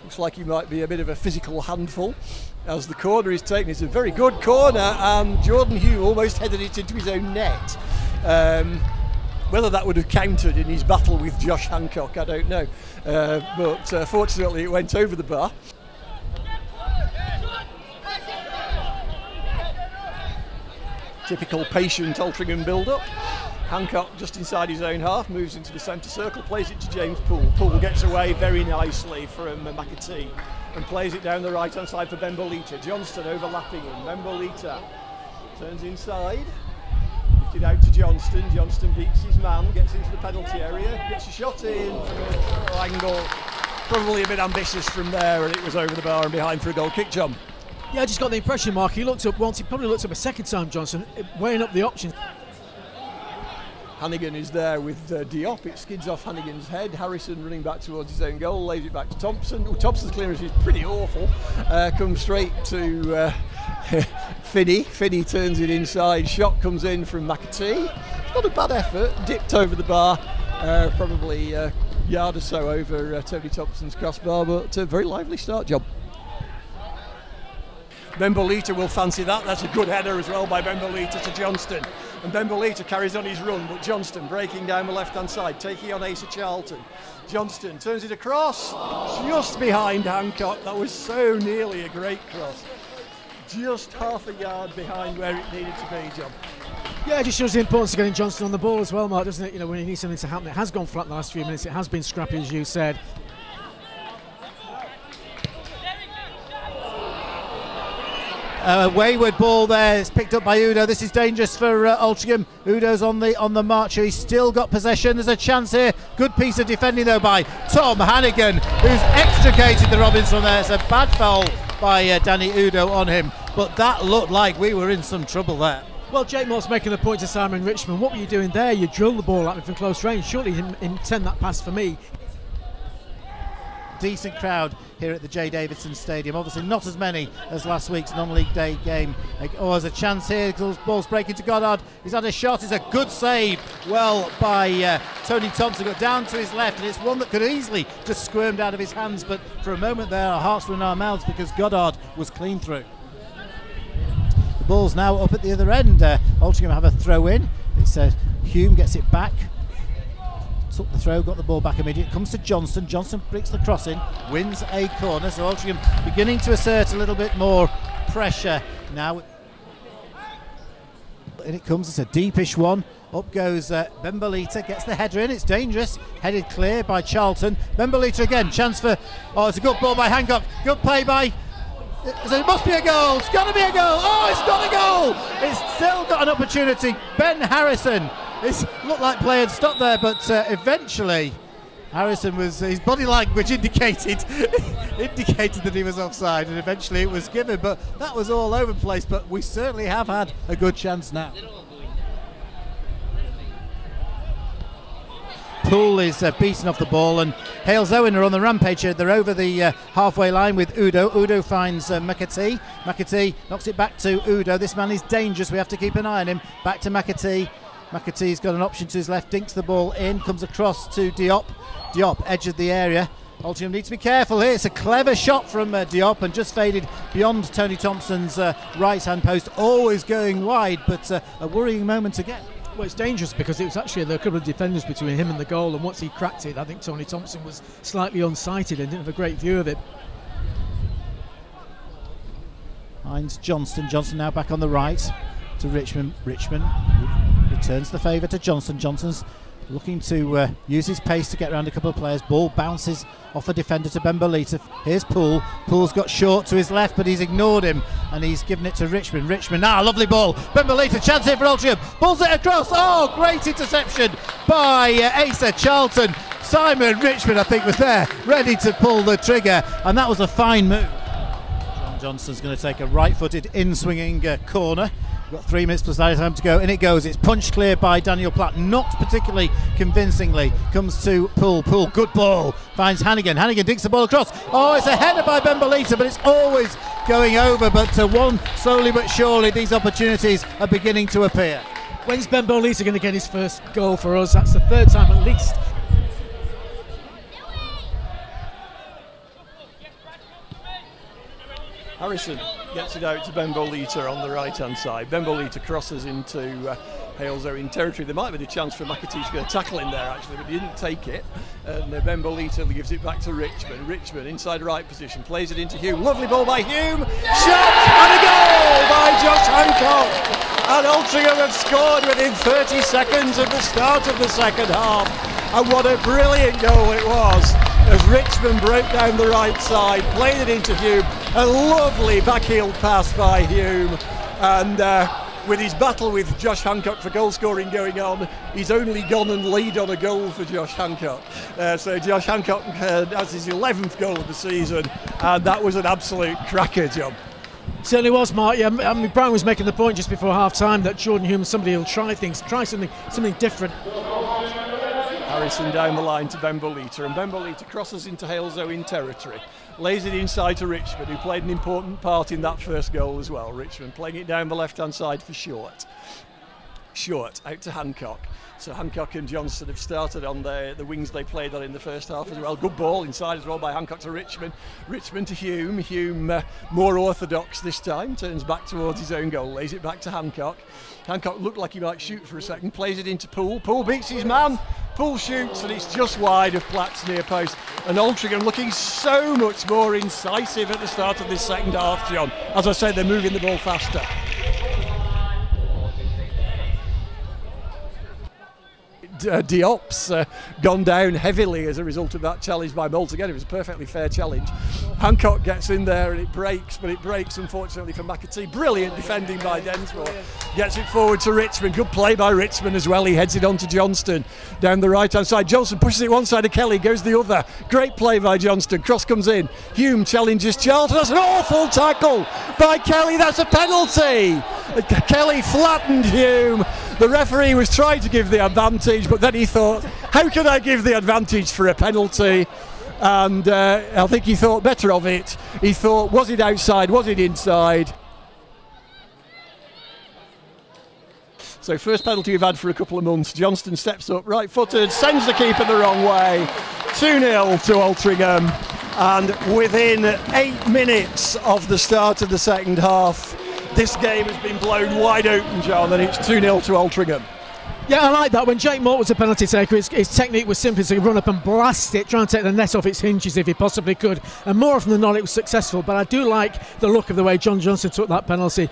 Looks like he might be a bit of a physical handful as the corner is taken. It's a very good corner, and Jordan Hume almost headed it into his own net. Whether that would have counted in his battle with Josh Hancock, I don't know. But fortunately it went over the bar. Typical patient Altrincham build-up. Hancock just inside his own half, moves into the centre circle, plays it to James Poole. Poole gets away very nicely from McAtee and plays it down the right-hand side for Benbolita. Johnston overlapping him. Benbolita turns inside, lifted out to Johnston. Johnston beats his man, gets into the penalty area, gets a shot in from an angle. Probably a bit ambitious from there, and it was over the bar and behind for a goal kick, John. Yeah, I just got the impression, Mark, he looked up once, he probably looked up a second time, Johnson, weighing up the options. Hannigan is there with Diop. It skids off Hannigan's head. Harrison running back towards his own goal, lays it back to Thompson. Oh, Thompson's clearance is pretty awful. Comes straight to Finney. Finney turns it inside. Shot comes in from McAtee. Not a bad effort. Dipped over the bar, probably a yard or so over Tony Thompson's crossbar, but a very lively start job. Benbolita will fancy that. That's a good header as well by Benbolita to Johnston. And Benbolita carries on his run, but Johnston breaking down the left-hand side, taking on Asa Charlton. Johnston turns it across, just behind Hancock. That was so nearly a great cross. Just half a yard behind where it needed to be, John. Yeah, it just shows the importance of getting Johnston on the ball as well, Mark, doesn't it? You know, when he needs something to happen. It has gone flat the last few minutes. It has been scrappy, as you said. Wayward ball there. It's picked up by Udo. This is dangerous for Altrincham. Udo's on the march. He's still got possession. There's a chance here. Good piece of defending though by Tom Hannigan, who's extricated the Robins from there. It's a bad foul by Danny Udo on him, but that looked like we were in some trouble there. Well, Jake Moore's making the point to Simon Richmond. What were you doing there? You drilled the ball at me from close range. Surely you didn't intend that pass for me. Decent crowd here at the J Davidson Stadium. Obviously not as many as last week's non-league day game. Oh, there's a chance here. Ball's breaking to Goddard. He's had a shot. It's a good save. Well by Tony Thompson. Got down to his left, and it's one that could easily just squirmed out of his hands. But for a moment there, our hearts were in our mouths because Goddard was clean through. The ball's now up at the other end. Altrincham have a throw in. It's Hume gets it back. Took the throw, got the ball back immediately. Comes to Johnston. Johnston breaks the cross in, wins a corner. So Altrincham beginning to assert a little bit more pressure now. And it comes, it's a deepish one. Up goes Benbolita, gets the header in. It's dangerous. Headed clear by Charlton. Benbolita again, chance for. Oh, it's a good ball by Hancock. Good play by. So it must be a goal. It's got to be a goal. Oh, it's not a goal. It's still got an opportunity. Ben Harrison. It looked like play had stopped there, but eventually Harrison was, his body language indicated that he was offside, and eventually it was given. But that was all over the place. But we certainly have had a good chance now. Poole is beaten off the ball, and Halesowen are on the rampage here. They're over the halfway line with Udo. Udo finds McAtee. McAtee knocks it back to Udo. This man is dangerous. We have to keep an eye on him. Back to McAtee. McAtee's got an option to his left, dinks the ball in, comes across to Diop. Diop, edge of the area. Altrincham need to be careful here. It's a clever shot from Diop and just faded beyond Tony Thompson's right-hand post. Always going wide, but a worrying moment again. Well, it's dangerous because it was actually there were a couple of defenders between him and the goal, and once he cracked it, I think Tony Thompson was slightly unsighted and didn't have a great view of it. Finds Johnston. Johnston now back on the right to Richmond. Richmond returns the favour to Johnston. Johnston's looking to use his pace to get around a couple of players. Ball bounces off a defender to Benbolita. Here's Poole. Poole's got short to his left, but he's ignored him and he's given it to Richmond. Richmond, lovely ball. Benbolita, chance here for Altrincham. Pulls it across. Oh, great interception by Asa Charlton. Simon Richmond, I think, was there, ready to pull the trigger, and that was a fine move. John Johnston's going to take a right-footed in-swinging corner. We've got 3 minutes plus added time to go. In it goes. It's punched clear by Daniel Platt. Not particularly convincingly. Comes to Poole. Poole, good ball. Finds Hannigan. Hannigan dinks the ball across. Oh, it's a header by Benbolita, but it's always going over. But slowly but surely, these opportunities are beginning to appear. When's Benbolita going to get his first goal for us? That's the 3rd time at least. Harrison gets it out to Ben Bolita on the right-hand side. Ben Bolita crosses into Halesowen territory. There might have been a chance for McAtee to get a tackle in there actually, but he didn't take it. And Ben Bolita gives it back to Richmond. Richmond inside right position, plays it into Hume. Lovely ball by Hume. Shot and a goal by Josh Hancock. And Altrincham have scored within 30 seconds of the start of the second half. And what a brilliant goal it was, as Richmond broke down the right side, played it into Hume. A lovely backheel pass by Hume. And with his battle with Josh Hancock for goal scoring going on, he's only gone and laid on a goal for Josh Hancock. So Josh Hancock has his 11th goal of the season, and that was an absolute cracker, John. Certainly was, Mark. Yeah, I mean, Brian was making the point just before half-time that Jordan Hume, somebody who'll try things, try something different. Harrison down the line to Ben Bolita, and Ben Bolita crosses into Halesowen territory, lays it inside to Richmond, who played an important part in that first goal as well. Richmond playing it down the left-hand side for Short. Short out to Hancock. So Hancock and Johnson have started on the wings they played on in the first half as well. Good ball inside as well by Hancock to Richmond. Richmond to Hume. Hume more orthodox this time, turns back towards his own goal, lays it back to Hancock. Hancock looked like he might shoot for a second, plays it into Poole. Poole beats his man. Poole shoots and it's just wide of Platt's near post. And Altrincham looking so much more incisive at the start of this second half, John. As I said, they're moving the ball faster. Diop's gone down heavily as a result of that challenge by Moult. Again, it was a perfectly fair challenge. Hancock gets in there and it breaks, but it breaks unfortunately for McAtee. Brilliant defending by Densmore. Gets it forward to Richmond. Good play by Richmond as well. He heads it on to Johnston down the right-hand side. Johnson pushes it one side of Kelly, goes the other. Great play by Johnston. Cross comes in. Hume challenges Charlton. That's an awful tackle by Kelly. That's a penalty. Kelly flattened Hume. The referee was trying to give the advantage, but then he thought, how can I give the advantage for a penalty? And I think he thought better of it. He thought, was it outside, was it inside? So first penalty we've had for a couple of months. Johnston steps up, right-footed, sends the keeper the wrong way. 2-0 to Altrincham. And within 8 minutes of the start of the second half, this game has been blown wide open, John, and it's 2-0 to Altrincham. Yeah, I like that. When Jake Moult was a penalty taker, his technique was simply to run up and blast it, try and take the net off its hinges if he possibly could. And more often than not, it was successful. But I do like the look of the way John Johnson took that penalty.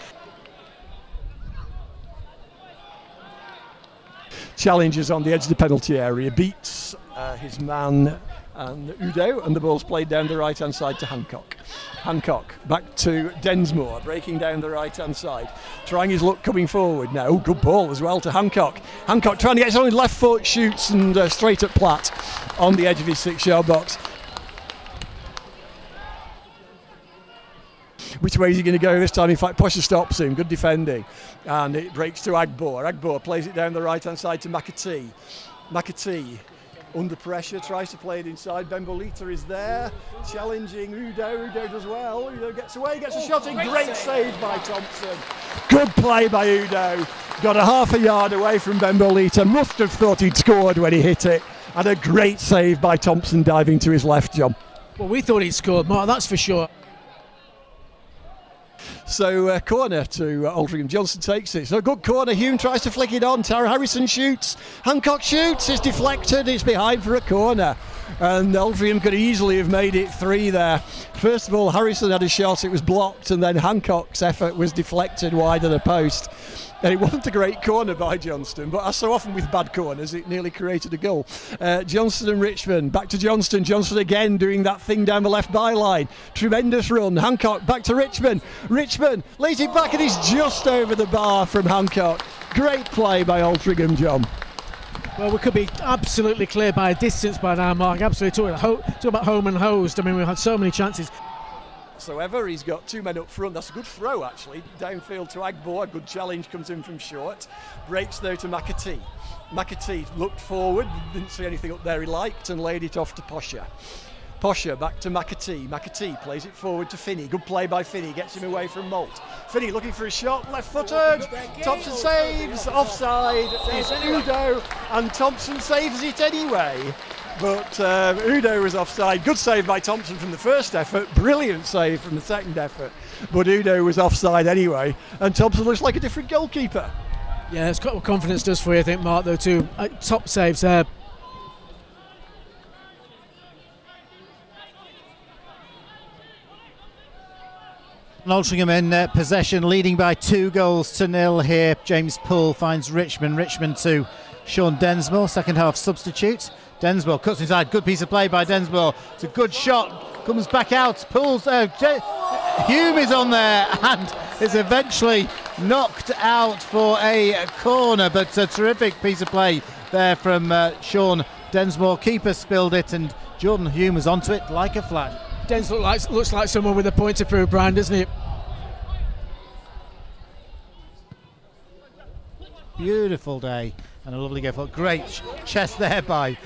Challenges on the edge of the penalty area, beats his man and Udo, and the ball's played down the right-hand side to Hancock. Hancock back to Densmore, breaking down the right-hand side, trying his luck coming forward now. Good ball as well to Hancock. Hancock trying to get his own left foot, shoots and straight at Platt on the edge of his 6-yard box. Which way is he going to go this time? In fact, Posher stops him. Good defending. And it breaks to Agbor. Agbor plays it down the right-hand side to McAtee. McAtee, under pressure, tries to play it inside. Ben Bolita is there, challenging Udo. Udo does well. Udo gets away, gets a shot in. Great save by Thompson. Good play by Udo. Got a half a yard away from Ben Bolita. Must have thought he'd scored when he hit it. And a great save by Thompson diving to his left, John. Well, we thought he'd scored, Mark, that's for sure. So corner to Altrincham. Johnson takes it. So a good corner. Hume tries to flick it on. Tara Harrison shoots. Hancock shoots. It's deflected. It's behind for a corner. And Altrincham could easily have made it 3 there. First of all, Harrison had a shot. It was blocked. And then Hancock's effort was deflected wide of the post. And it wasn't a great corner by Johnston, but as so often with bad corners, it nearly created a goal. Johnston and Richmond, back to Johnston. Johnston again doing that thing down the left byline. Tremendous run. Hancock back to Richmond. Richmond lays it back and he's just over the bar from Hancock. Great play by Altrincham, John. Well, we could be absolutely clear by a distance by now, Mark. Absolutely talking about home and hosed. I mean, we've had so many chances. Whatsoever. He's got 2 men up front. That's a good throw, actually. Downfield to Agbor. A good challenge comes in from Short. Breaks though to McAtee. McAtee looked forward, didn't see anything up there he liked, and laid it off to Posher. Posher back to McAtee. McAtee plays it forward to Finney. Good play by Finney. Gets him away from Moult. Finney looking for a shot. Left-footed. Thompson saves. Offside. It's Udo, and Thompson saves it anyway. But Udo was offside. Good save by Thompson from the first effort, brilliant save from the second effort. But Udo was offside anyway, and Thompson looks like a different goalkeeper. Yeah, it's got what confidence does for you, I think, Mark, though, too. Top saves there. Altrincham in possession, leading by 2-0 here. James Poole finds Richmond. Richmond to Sean Densmore, second half substitute. Densmore cuts inside, good piece of play by Densmore. It's a good shot, comes back out. Poole's Hume is on there and is eventually knocked out for a corner, but a terrific piece of play there from Sean Densmore. Keeper spilled it and Jordan Hume was onto it like a flag. Dens looks like someone with a point to prove, Brian, doesn't he? Beautiful day and a lovely goal. Great chest there by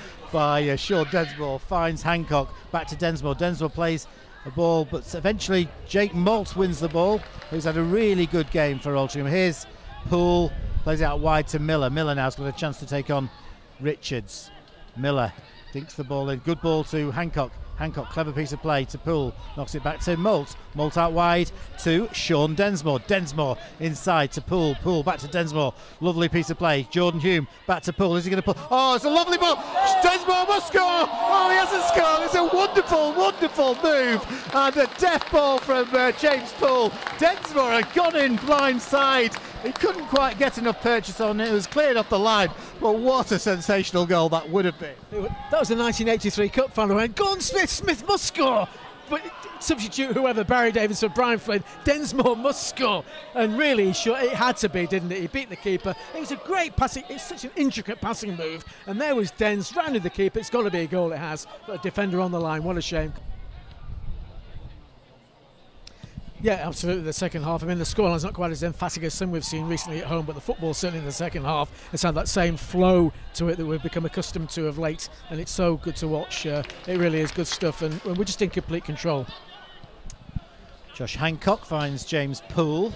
Sean Densmore. Finds Hancock, back to Densmore. Densmore plays a ball, but eventually Jake Malt wins the ball, who's had a really good game for Altrincham. Here's Poole, plays it out wide to Miller. Miller now's got a chance to take on Richards. Miller dinks the ball in. Good ball to Hancock. Hancock, clever piece of play to Poole, knocks it back to Malt. Malt out wide to Sean Densmore. Densmore inside to Poole. Poole back to Densmore. Lovely piece of play. Jordan Hume back to Poole. Is he going to pull? Oh, it's a lovely ball. Densmore must score. Oh, he hasn't scored. It's a wonderful, wonderful move. And a death ball from James Poole. Densmore had gone in blind side. He couldn't quite get enough purchase on it. It was cleared off the line. But what a sensational goal that would have been. That was the 1983 Cup final. Went, go on, Smith. Smith must score. But substitute whoever, Barry Davis or Brian Flynn, Densmore must score. And really, sure, it had to be, didn't it? He beat the keeper. It was a great passing. It's such an intricate passing move. And there was Dens, rounded the keeper. It's got to be a goal, it has. But a defender on the line. What a shame. Yeah, absolutely, the second half. I mean, the scoreline's not quite as emphatic as some we've seen recently at home, but the football certainly in the second half has had that same flow to it that we've become accustomed to of late, and it's so good to watch. It really is good stuff, and we're just in complete control. Josh Hancock finds James Poole.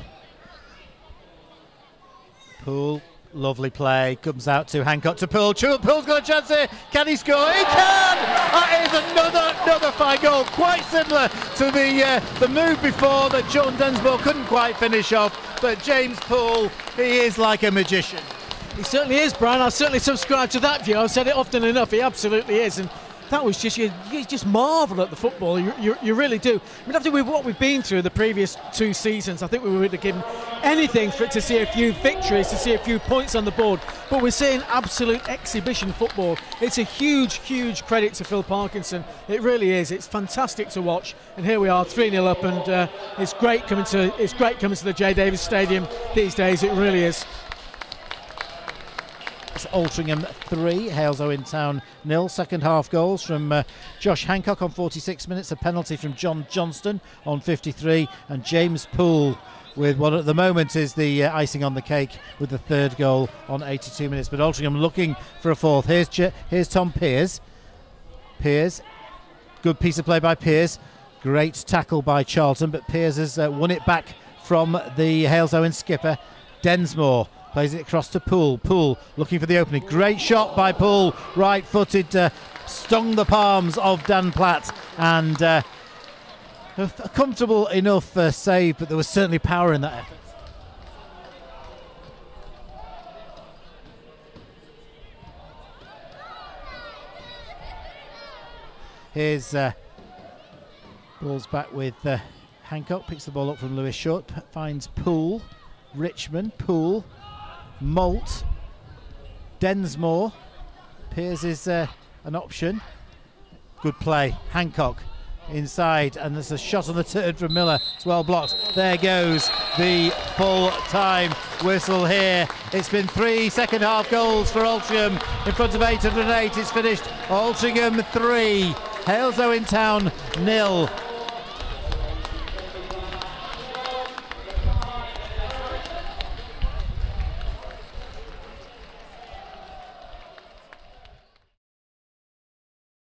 Poole, lovely play, comes out to Hancock to Poole. Poole's got a chance here. Can he score? He can! That is another fine goal, quite similar to the move before that Sean Densmore couldn't quite finish off. But James Poole, he is like a magician. He certainly is, Brian. I certainly subscribe to that view. I've said it often enough. He absolutely is. And that was just, you just marvel at the football. You really do. I mean, after what we've been through the previous 2 seasons, I think we would have given anything to see a few victories, to see a few points on the board. But we're seeing absolute exhibition football. It's a huge, huge credit to Phil Parkinson. It really is. It's fantastic to watch. And here we are, 3-0 up, and it's great coming to the J Davis Stadium these days. It really is. It's Altrincham 3, Halesowen Town 0. Second half goals from Josh Hancock on 46 minutes, a penalty from John Johnston on 53, and James Poole with what at the moment is the icing on the cake with the third goal on 82 minutes. But Altrincham looking for a fourth. Here's Tom Pearce. Pearce, good piece of play by Pearce. Great tackle by Charlton, but Pearce has won it back from the Halesowen skipper, Densmore. Plays it across to Poole. Poole looking for the opening. Great shot by Poole. Right-footed, stung the palms of Dan Platt. And a comfortable enough save, but there was certainly power in that effort. Here's ball's back with Hancock. Picks the ball up from Lewis Short. Finds Poole. Richmond. Poole. Malt, Densmore. Pearce is an option. Good play. Hancock inside, and there's a shot on the turn from Miller. It's well blocked. There goes the full-time whistle here. It's been 3 second half goals for Altrincham in front of 808. It's finished Altrincham 3, Halesowen Town 0.